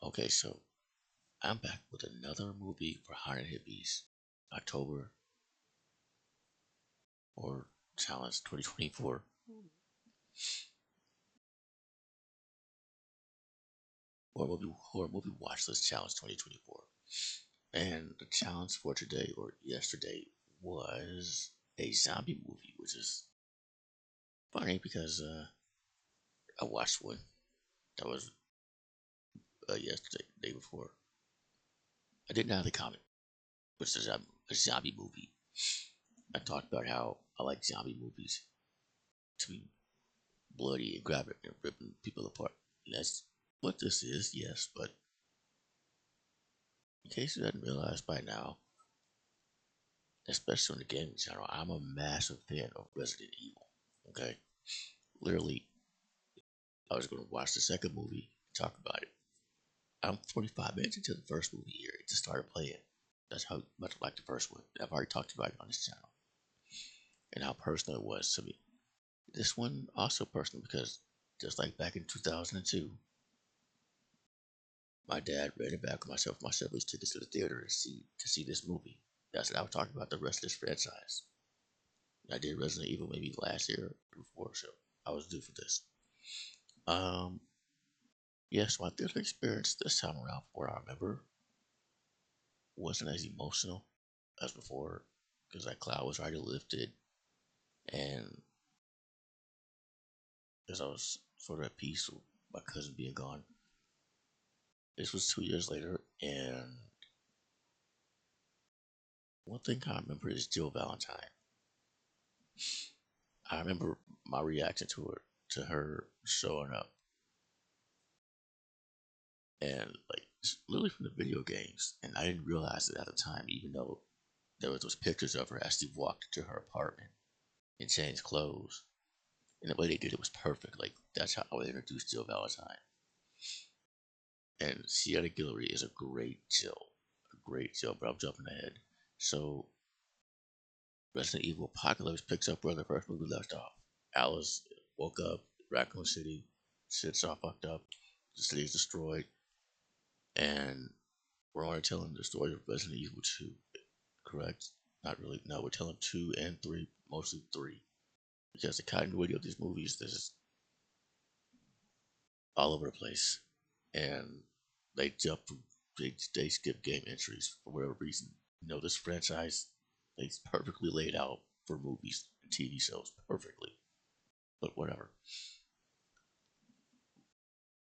Okay, so I'm back with another movie for Hot Hippies, October or Challenge 2024, or movie Watchlist Challenge 2024. And the challenge for today or yesterday was a zombie movie, which is funny because I watched one that was yesterday, the day before. I didn't have the comment, which is a zombie movie. I talked about how I like zombie movies to be bloody and grabbing and ripping people apart. And that's what this is, yes, but in case you hadn't realized by now, especially on the gaming channel, I'm a massive fan of Resident Evil. Okay? Literally, I was going to watch the second movie and talk about it. I'm 45 minutes into the first movie here. It just started playing. That's how much I like the first one. I've already talked about it on this channel and how personal it was to me. This one also personal because just like back in 2002, my dad rented back with myself and my siblings tickets to the theater to see this movie. That's what I was talking about the rest of this franchise. I did Resident Evil maybe last year or before, so I was due for this. Um, yes, my theater experience this time around, from what I remember, wasn't as emotional as before because that cloud was already lifted, and because I was sort of at peace with my cousin being gone. This was 2 years later, and one thing I remember is Jill Valentine. I remember my reaction to her showing up, and like literally from the video games, and I didn't realize it at the time, even though there was those pictures of her as she walked to her apartment and changed clothes, and the way they did it was perfect. Like that's how I would introduce Jill Valentine, and Sienna Guillory is a great Jill. But I'm jumping ahead. So Resident Evil Apocalypse picks up where the first movie left off. Alice woke up, Raccoon City, shit's all fucked up, the city is destroyed, and we're only telling the story of Resident Evil 2, correct? Not really. No, we're telling 2 and 3, mostly 3. Because the continuity of these movies is all over the place. And they jump from, they skip game entries for whatever reason. This franchise is perfectly laid out for movies and TV shows, perfectly. But whatever.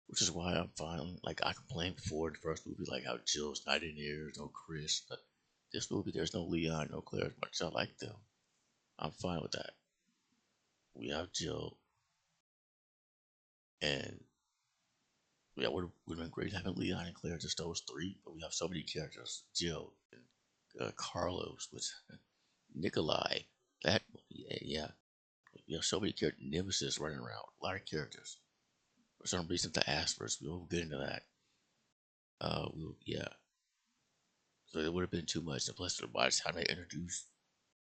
Which is why I'm fine. Like, I complained before in the first movie, like how Jill's not in here, there's no Chris. But this movie, there's no Leon, no Claire, as much as I like them. I'm fine with that. We have Jill, and yeah, would have been great having Leon and Claire, just those three. But we have so many characters: Jill, and, Carlos, with Nikolai. That yeah. We have so many characters. Nemesis running around. A lot of characters. For some reason, the Aspers. We won't get into that. Yeah. So it would have been too much. And plus, by the time they introduced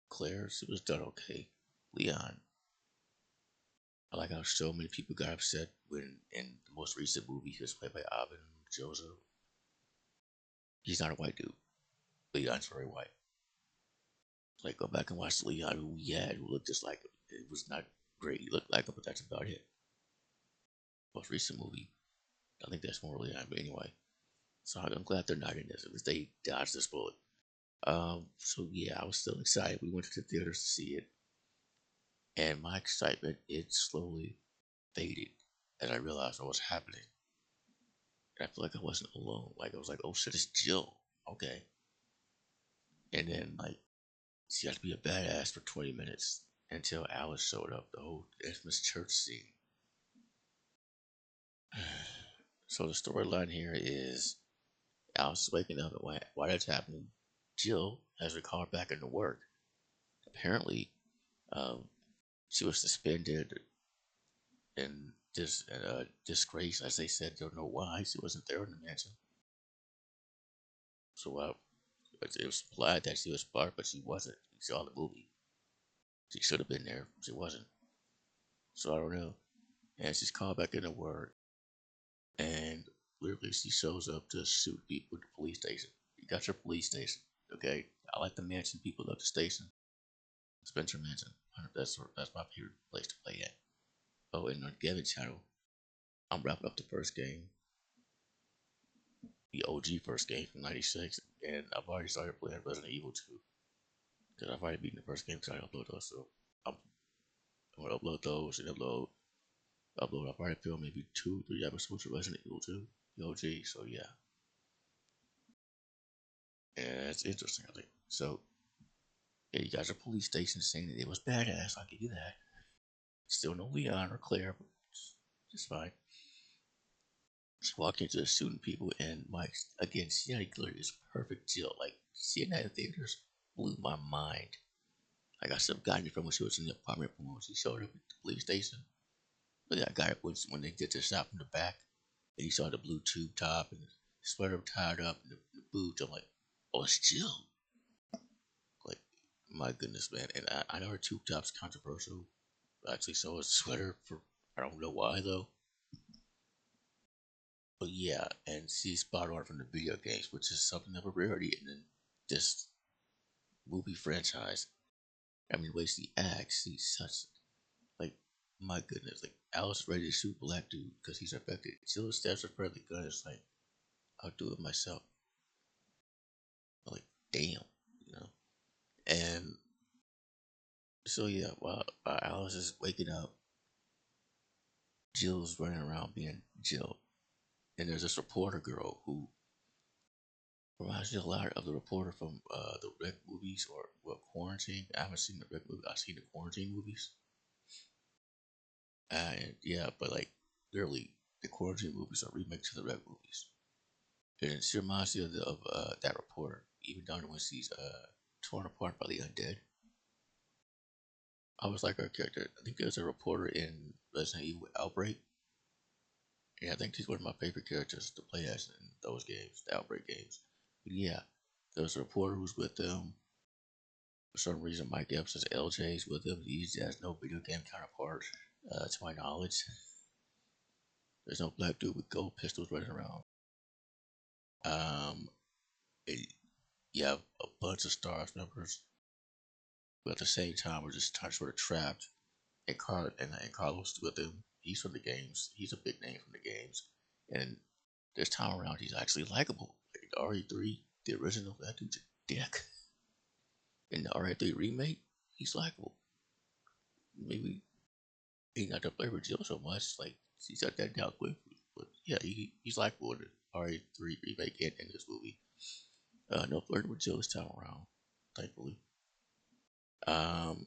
Claire, it was done okay. Leon. I like how so many people got upset when in the most recent movie he was played by Ivan Joseph. He's not a white dude. Leon's very white. Like go back and watch Leon who we had who looked just like him. It was not great. He looked like him, but that's about it. Most recent movie, I think that's more Leon, but anyway. So I'm glad they're not in this. At least they dodged this bullet. So yeah, I was still excited. We went to the theaters to see it, and my excitement it slowly faded as I realized what was happening. And I feel like I wasn't alone. Like I was like, oh shit, it's Jill. Okay. And then like she had to be a badass for 20 minutes until Alice showed up. The whole infamous church scene. So the storyline here is Alice is waking up, and while that's happening, Jill has her car back into work. Apparently, um, she was suspended and disgrace, as they said. Don't know why she wasn't there in the mansion. So it was implied that she was part, but she wasn't. You saw the movie. She should have been there. She wasn't. So I don't know. And she's called back into work, and Literally, she shows up to shoot people at the police station. You got your police station, okay? I like the mansion people love the station. Spencer Mansion. That's my favorite place to play at. Oh, and on Gavin channel, I'm wrapping up the first game, the OG first game from '96, and I've already started playing Resident Evil 2 because I've already beaten the first game because I upload those. So I'm, I'm gonna upload those and upload. I've already filmed maybe 2, 3 episodes of Resident Evil 2, the OG. So yeah, and it's interesting. I think so. Yeah, you guys are police station saying that it was badass. I'll give you that. Still no Leon or Claire, but it's fine. Just walking into the shooting people, and Mike again. Sienna Glitter is perfect Jill. Like seeing that in theaters blew my mind. Like I still got it from when she was in the apartment from when she showed up at the police station. But yeah, I got it when they did the shot from the back, and you saw the blue tube top and the sweater tied up and the boots. I'm like, oh, it's Jill. Like my goodness, man. And I know her tube top's controversial. Actually, so is the sweater for I don't know why though. But yeah, and she's spot on from the video games, which is something of a rarity in this movie franchise. I mean, the way she acts, she's such like my goodness. Like Alice ready to shoot black dude because he's affected. She just stabs her friend with the gun. It's like I'll do it myself. I'm like damn, you know. And so yeah, while Alice is waking up, Jill's running around being Jill, and there's this reporter girl who reminds me a lot of the reporter from the Red movies or what Quarantine. I haven't seen the Red movie. I've seen the Quarantine movies. And yeah, but like literally, the Quarantine movies are remakes of the Red movies. And she reminds me of that reporter, even down to when she's torn apart by the undead. I was like her character. I think there's a reporter in Resident Evil Outbreak. And I think she's one of my favorite characters to play as in those games, the Outbreak games. But yeah, there's a reporter who's with them. For some reason, Mike Epps says LJ's with him. He has no video game counterpart, to my knowledge. There's no black dude with gold pistols running around. Um, it, you have a bunch of Stars members, but at the same time, we're just sort of trapped. And Carlos with him. He's from the games. He's a big name from the games. And this time around, he's actually likable. Like the RE3, the original, that dude's a dick. In the RE3 remake, he's likable. Maybe he not to play with Jill so much. Like he shut that down quickly. But yeah, he's likable in the RE3 remake and in this movie. No flirting with Jill this time around, thankfully. Um,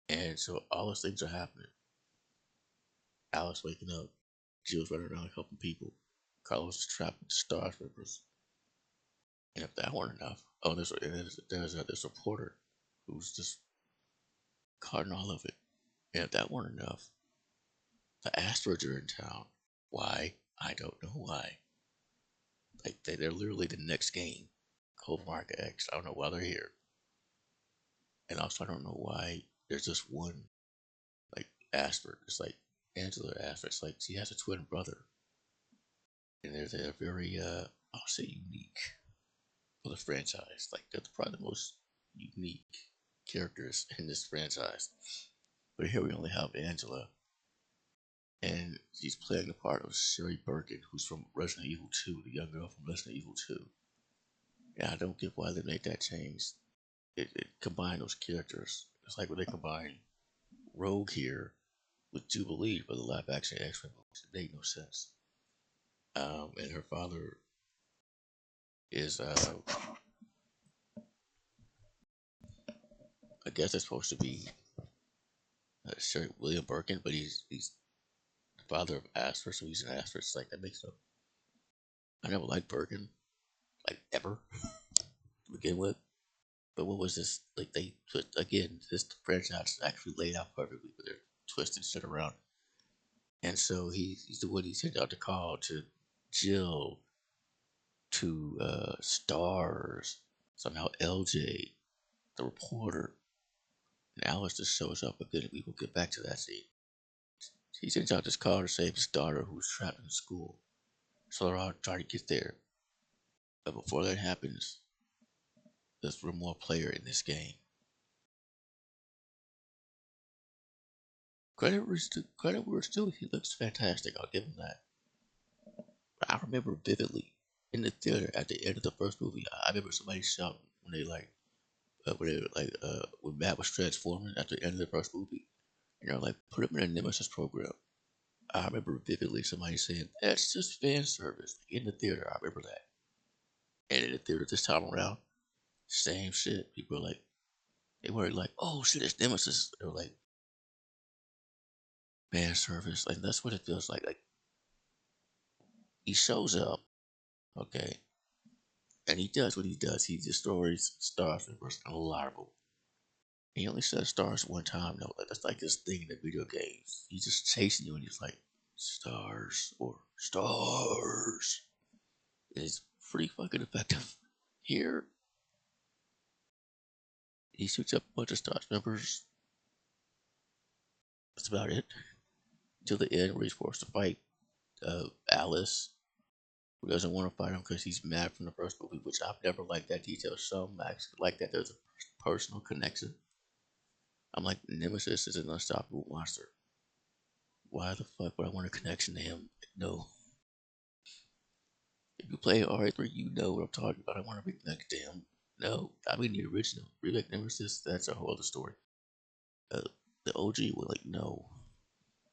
and so all those things are happening. Alice waking up, Jill's running around helping people. Carlos is trapped with the Star Troopers. And if that weren't enough, oh, there's this reporter who's just caught in all of it. And if that weren't enough, the asteroids are in town. Why? I don't know why. Like they're literally the next game. Cold Mark X. I don't know why they're here. And also I don't know why there's just one like asteroid. It's like Angela asteroid. It's like she has a twin brother. And they're very I'll say unique for the franchise. Like they're probably the most unique characters in this franchise. But here we only have Angela, and she's playing the part of Sherry Birkin, who's from Resident Evil 2, the young girl from Resident Evil 2. And I don't get why they made that change. It combined those characters. It's like when they combine Rogue here with Jubilee for the live action X-Men movies. It made no sense. And her father is, I guess it's supposed to be Sherry William Birkin, but he's the father of Aster, so he's an Aster. It's like that makes no. I never liked Birkin, like ever to begin with. But what was this? Like they put again, this franchise is actually laid out perfectly, but they're twisting shit around. And so he's the one he sent out the call to Jill, to Stars, somehow LJ, the reporter, and Alice just shows up again. We will get back to that scene. He sends out this car to save his daughter who's trapped in school. So they're all trying to get there. But before that happens, there's one more player in this game. Credit where it's due. He looks fantastic. I'll give him that. But I remember vividly in the theater at the end of the first movie. I remember somebody shouting when when Matt was transforming at the end of the first movie. And they're like, put him in a Nemesis program. I remember vividly somebody saying, that's just fan service. Like in the theater, I remember that. And in the theater this time around, same shit. People were like, they were like, oh shit, it's Nemesis. They were like, fan service. Like that's what it feels like. Like he shows up, okay, and he does what he does. He destroys stars members, a lot of them. He only says stars one time though. Like, that's like this thing in the video games. He's just chasing you, and he's like, stars or stars. It's pretty fucking effective. Here, he shoots up a bunch of stars members. That's about it. Till the end, where he's forced to fight Alice, who doesn't want to fight him because he's mad from the first movie, which I've never liked that detail. Some actually like that there's a personal connection. I'm like, Nemesis is an unstoppable monster. Why the fuck would I want a connection to him? No. If you play RA3, you know what I'm talking about. I want to be connected to him. No, I mean the original. Remake Nemesis, that's a whole other story. Uh, the OG was like, no.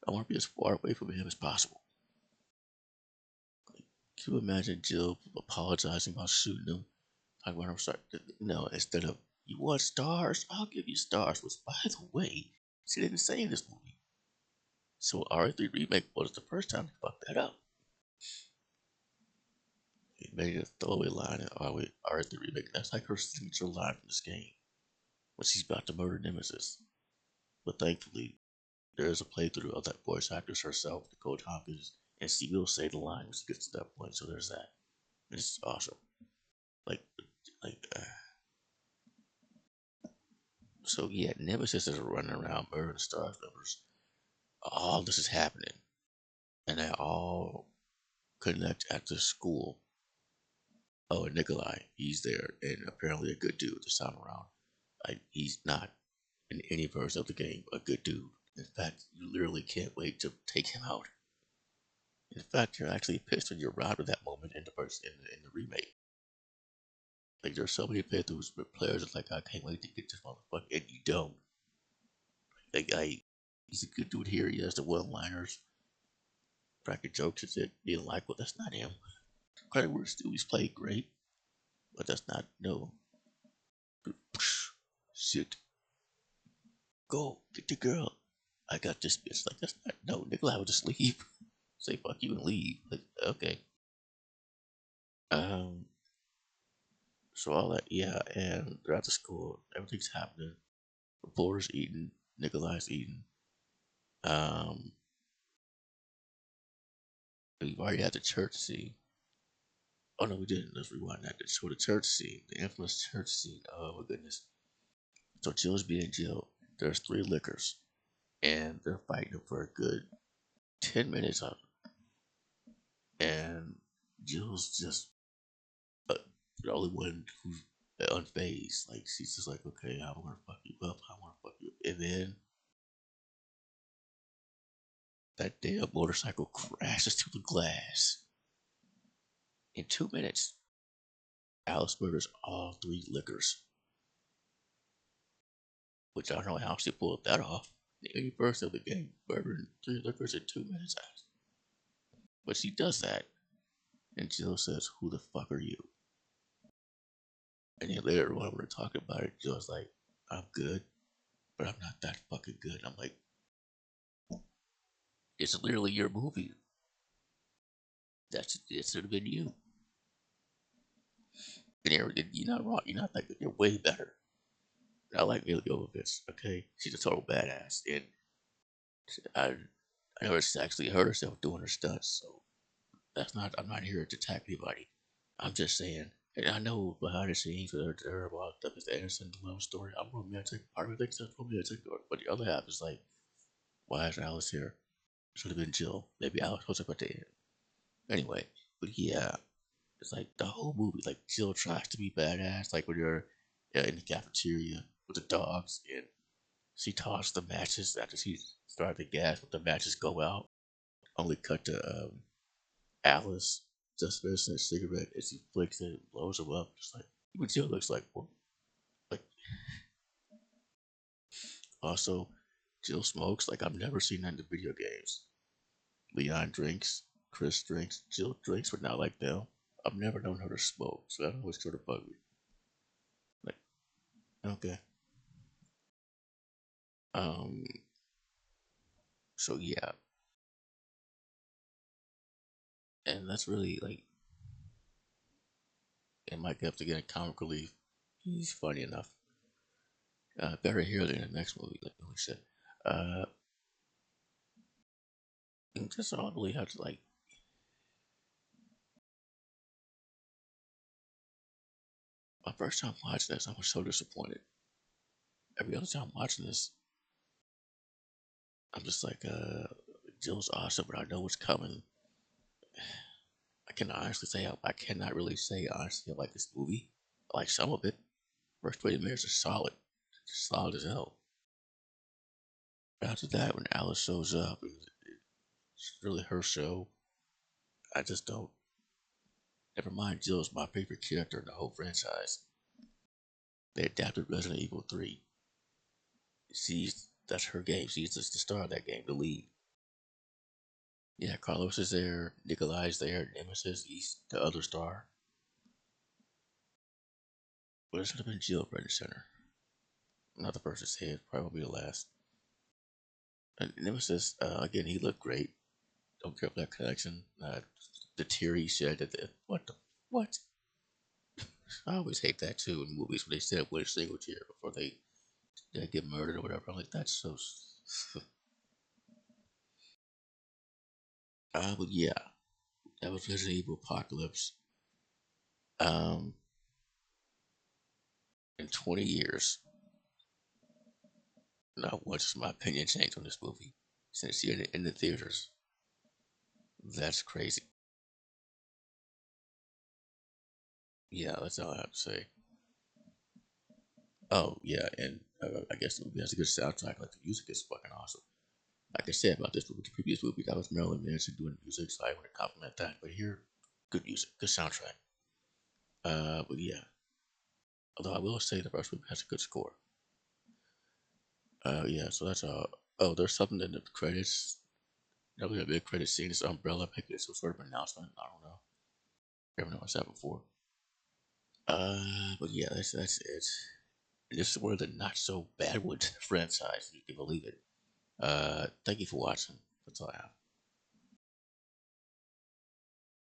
I want to be as far away from him as possible. Like, can you imagine Jill apologizing about shooting him? Talking about him sorry. No, instead of, you want stars? I'll give you stars. Which, by the way, she didn't say in this movie. So RA3 Remake was the first time to fuck that up. He made a throwaway line in RA3 Remake. That's like her signature line from this game. When she's about to murder Nemesis. But thankfully, there is a playthrough of that voice actress herself, Nicole Tompkins, and she will say the line when she gets to that point. So there's that. It's awesome. Like, like. So yeah, Nemesis is running around murdering Stars members. All this is happening, and they all connect at the school. Oh, and Nikolai, he's there, and apparently a good dude this time around. Like he's not in any version of the game a good dude. In fact, you literally can't wait to take him out. In fact, you're actually pissed when you're around at that moment in the remake. Like there's so many playthroughs where players are like, I can't wait to get this motherfucker, and you don't. That guy, he's a good dude here. He has the one-liners, cracking jokes and shit. Being like, well, that's not him. Credit where still he's played great, but that's not no. Shit, go get the girl. I got this bitch. Like that's not no. Nikolai would just leave. Say fuck you and leave. Like okay. Um. So all that, yeah, and they're at the school. Everything's happening. Reporter's eating. Nikolai's eating. Um. We've already had the church scene. Oh no, we didn't. Let's rewind that. So the church scene, the infamous church scene. Oh my goodness. So Jill's being Jill. There's three liquors, and they're fighting for a good 10 minutes of it. And Jill's just the only one who's unfazed. Like she's just like, okay, I want to fuck you up. I want to fuck you. And then that damn motorcycle crashes to the glass. In 2 minutes, Alice murders all three liquors. Which I don't know how she pulled that off. The 81st of the game, murdering three liquors in 2 minutes. But she does that. And Jill says, who the fuck are you? And then later when we're talking about it, Jill's like, I'm good, but I'm not that fucking good. I'm like, it's literally your movie. It should have been you. And you're not wrong. You're not that good. You're way better. I like Milla Jovovich, okay? She's a total badass. And I, I never actually heard herself doing her stunts, so I'm not here to attack anybody. I'm just saying, and I know behind the scenes they're about Douglas Anderson love story. I'm romantic. Part of it thinks that's romantic, but the other half is like, why is Alice here? Should have been Jill. Maybe Alex was up at the end. Anyway, but yeah, it's like the whole movie. Like Jill tries to be badass, like when you're in the cafeteria with the dogs, and she tosses the matches after she started the gas, but the matches go out. Only cut to Alice just finishing a cigarette as he flicks it and blows him up. Just like even Jill looks like what? Like also, Jill smokes. Like I've never seen that in the video games. Leon drinks, Chris drinks, Jill drinks, but not like them. I've never known her to smoke, so that always sort of bugged me. Like, okay. Um, so yeah, and that's really like, and Mike Epps again, comic relief. He's funny enough. Better here than the next movie, like we said. Uh, and just all really have to like. My first time watching this, I was so disappointed. Every other time watching this, I'm just like, Jill's awesome, but I know what's coming. I can honestly say I cannot really say honestly I like this movie. I like some of it. First 20 minutes are solid, solid as hell. But after that, when Alice shows up, it's really her show. I just don't. Never mind, Jill's my favorite character in the whole franchise. They adapted Resident Evil 3. That's her game. She's just the star of that game, the lead. Yeah, Carlos is there, Nikolai's there, Nemesis, he's the other star. But it should have been Jill right in the center. Not the first to say it, probably the last. And Nemesis, again, he looked great. Don't care for that connection. The tear he shed at the what the what? I always hate that too in movies when they shed with a single tear before they get murdered or whatever. I'm like, that's so. But yeah, that was Resident Evil Apocalypse. Um, in 20 years, not once has my opinion changed on this movie since seeing it in the theaters. That's crazy. Yeah, that's all I have to say. Oh yeah, and I guess the movie has a good soundtrack. Like the music is fucking awesome. Like I said about this movie, the previous movie, that was Marilyn Manson doing music, so I want to compliment that. But here, good music, good soundtrack. But yeah, although I will say the first movie has a good score. Yeah, so that's Oh, there's something in the credits. That was a big credit scene. This umbrella making some sort of announcement. I don't know. I haven't noticed that before. But yeah, that's it. And this is one of the not so bad ones franchise, if you can believe it. Thank you for watching. That's all I have.